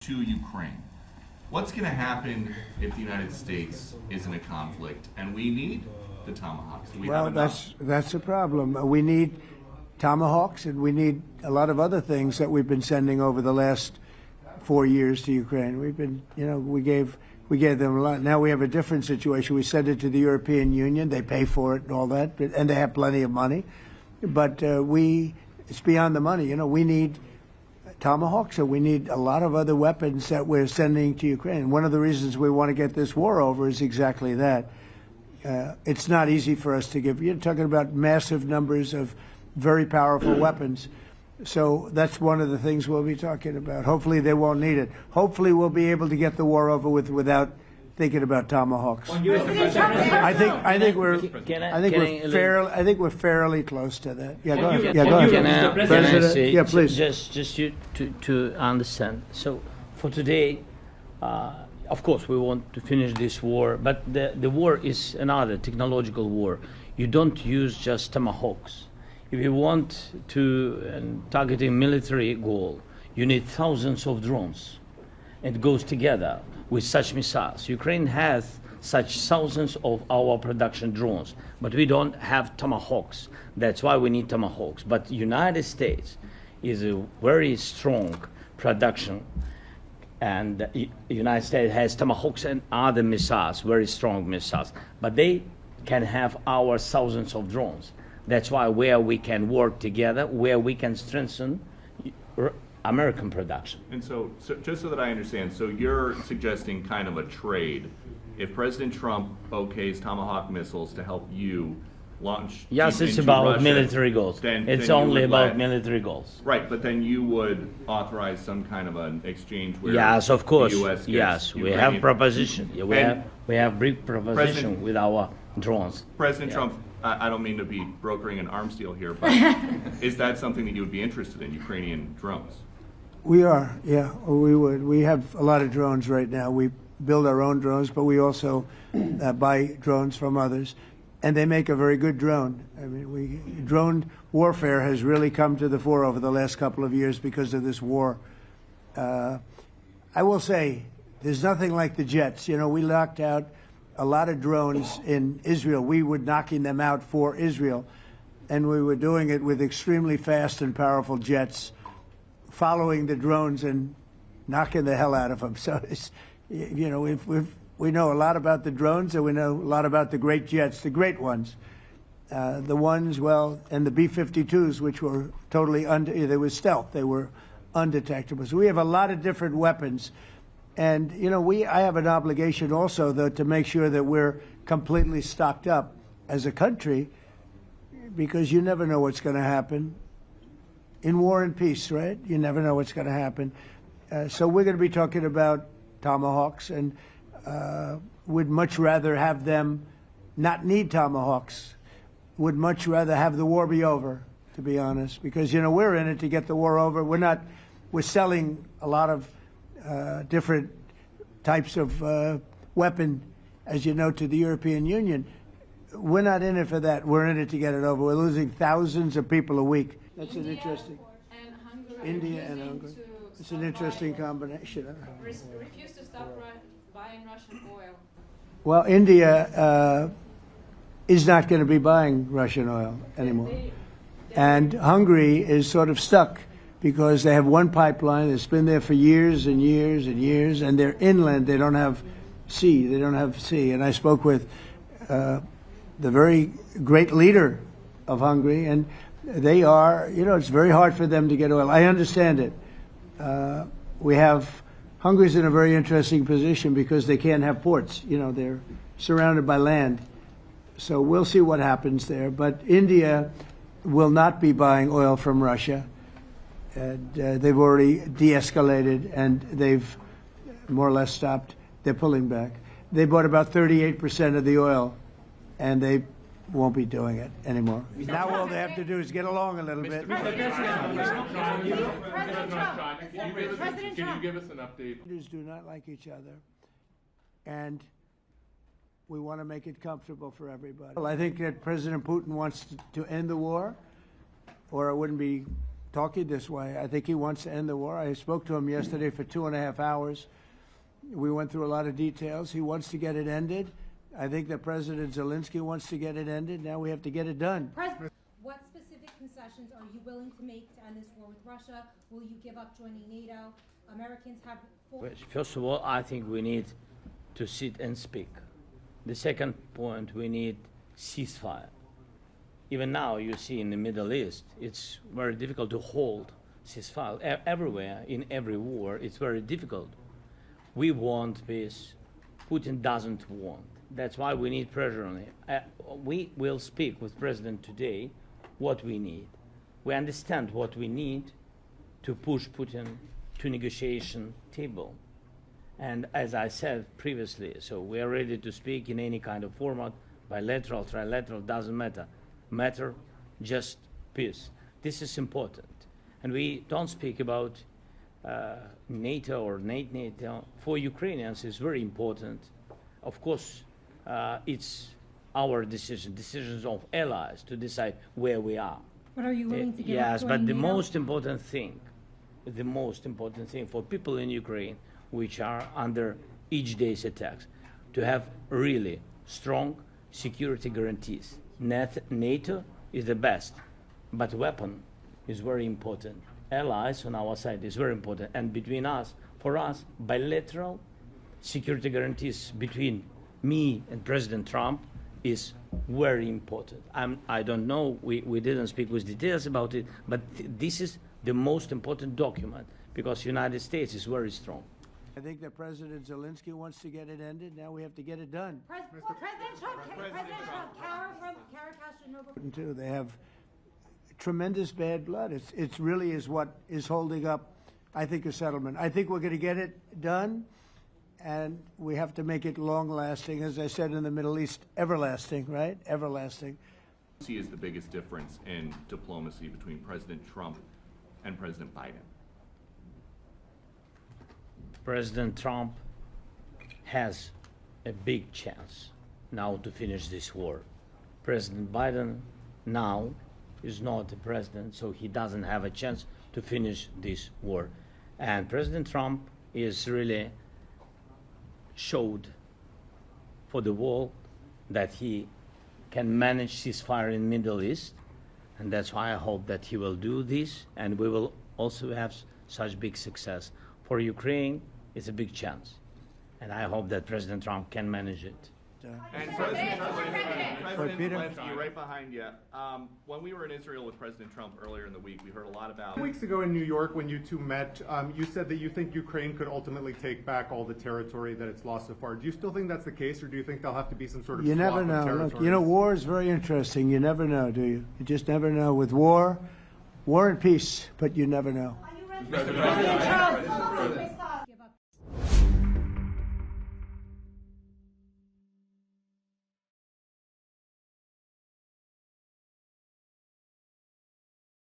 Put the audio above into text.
to Ukraine. What's going to happen if the United States is in a conflict and we need the Tomahawks? Do we have enough? That's a problem. We need Tomahawks, and we need a lot of other things that we've been sending over the last 4 years to Ukraine. We've been, we gave them a lot. Now we have a different situation. We send it to the European Union. They pay for it and all that, and they have plenty of money. But it's beyond the money. We need Tomahawks, and we need a lot of other weapons that we're sending to Ukraine. One of the reasons we want to get this war over is exactly that. It's not easy for us to give. You're talking about massive numbers of very powerful weapons. So that's one of the things we'll be talking about. Hopefully they won't need it. Hopefully we'll be able to get the war over with without thinking about Tomahawks. I think we're fairly close to that. Yeah, go ahead. Can I say, yeah, please. Just to understand. So for today, of course, we want to finish this war, but the war is another technological war. You don't use just Tomahawks. If you want to target a military goal, you need thousands of drones. It goes together with such missiles. Ukraine has such thousands of our production drones, but we don't have Tomahawks. That's why we need Tomahawks. But United States is a very strong production, and the United States has Tomahawks and other missiles, very strong missiles, but they can have our thousands of drones. That's why where we can work together, where we can strengthen American production. And so just so that I understand, so you're suggesting kind of a trade. If President Trump okays Tomahawk missiles to help you launch yes, it's into about Russia, military goals. It's only about military goals. Right, but then you would authorize some kind of an exchange where yes, of course. The US yes, we Ukrainian. have proposition. Yeah, we have big proposition with our drones. President Trump, I don't mean to be brokering an arms deal here, but is that something that you would be interested in, Ukrainian drones? We are, yeah, we would. We have a lot of drones right now. We build our own drones, but we also buy drones from others, and they make a very good drone. I mean, drone warfare has really come to the fore over the last couple of years because of this war. I will say, there's nothing like the jets. We knocked out a lot of drones in Israel. We were knocking them out for Israel, and we were doing it with extremely fast and powerful jets, following the drones and knocking the hell out of them. So, we know a lot about the drones, and we know a lot about the great jets, the great ones. The ones, and the B-52s, which were totally they were stealth. They were undetectable. So we have a lot of different weapons. And, I have an obligation also, though, to make sure that we're completely stocked up as a country, because you never know what's going to happen. In war and peace, right? You never know what's going to happen. So we're going to be talking about Tomahawks, and would much rather have them not need Tomahawks. Would much rather have the war be over, to be honest, because, we're in it to get the war over. We're selling a lot of different types of weapon, as you know, to the European Union. We're not in it for that. We're in it to get it over. We're losing thousands of people a week. That's an interesting. India and Hungary. It's an interesting combination. Refuse to stop buying Russian oil. Well, India is not going to be buying Russian oil anymore, and Hungary is sort of stuck because they have one pipeline that's been there for years and years and years, and they're inland. They don't have sea. They don't have sea. And I spoke with the very great leader of Hungary, and they are, it's very hard for them to get oil. I understand it. Hungary's in a very interesting position because they can't have ports. They're surrounded by land. So we'll see what happens there. But India will not be buying oil from Russia. And they've already de-escalated, and they've more or less stopped. They're pulling back. They bought about 38% of the oil, and they won't be doing it anymore. Now all they have to do is get along a little bit. President Trump. Can you give us an update? Leaders do not like each other, and we want to make it comfortable for everybody. Well, I think that President Putin wants to end the war, or it wouldn't be talking this way. I think he wants to end the war. I spoke to him yesterday for 2.5 hours. We went through a lot of details. He wants to get it ended. I think that President Zelensky wants to get it ended. Now we have to get it done. What specific concessions are you willing to make to end this war with Russia? Will you give up joining NATO? Americans have First of all, I think we need to sit and speak. The second point, we need ceasefire. Even now, you see in the Middle East, it's very difficult to hold ceasefire. Everywhere, in every war, it's very difficult. We want peace. Putin doesn't want. That's why we need pressure on him. We will speak with President today what we need. We understand what we need to push Putin to negotiation table. And as I said previously, so we are ready to speak in any kind of format, bilateral, trilateral, doesn't matter. Matter just peace. This is important. And we don't speak about NATO or NATO. For Ukrainians, it's very important. Of course, it's our decision, decisions of allies to decide where we are. But are you willing to give Yes, up but joining the NATO? most important thing for people in Ukraine, which are under each day's attacks, to have really strong security guarantees. NATO is the best, but weapon is very important. Allies on our side is very important, and between us, for us, bilateral security guarantees between me and President Trump is very important. I don't know, we didn't speak with details about it, but this is the most important document because United States is very strong. I think that President Zelensky wants to get it ended. Now we have to get it done. President Trump, Kara Castro-Noble. Too. They have tremendous bad blood. It's really is what is holding up, I think, a settlement. I think we're going to get it done, and we have to make it long-lasting. As I said in the Middle East, everlasting, right? Everlasting. See is the biggest difference in diplomacy between President Trump and President Biden? President Trump has a big chance now to finish this war. President Biden now is not the president, so he doesn't have a chance to finish this war. And President Trump is really showed for the world that he can manage ceasefire in Middle East, and that's why I hope that he will do this, and we will also have such big success. For Ukraine, it's a big chance, and I hope that President Trump can manage it. And President Peter? Zelensky, right behind you. When we were in Israel with President Trump earlier in the week, we heard a lot about... 2 weeks ago in New York, when you two met, you said that you think Ukraine could ultimately take back all the territory that it's lost so far. Do you still think that's the case, or do you think there'll have to be some sort of You swap never of know. territories? Look, you know, war is very interesting. You never know, do you? You just never know. With war and peace, but you never know. President Trump,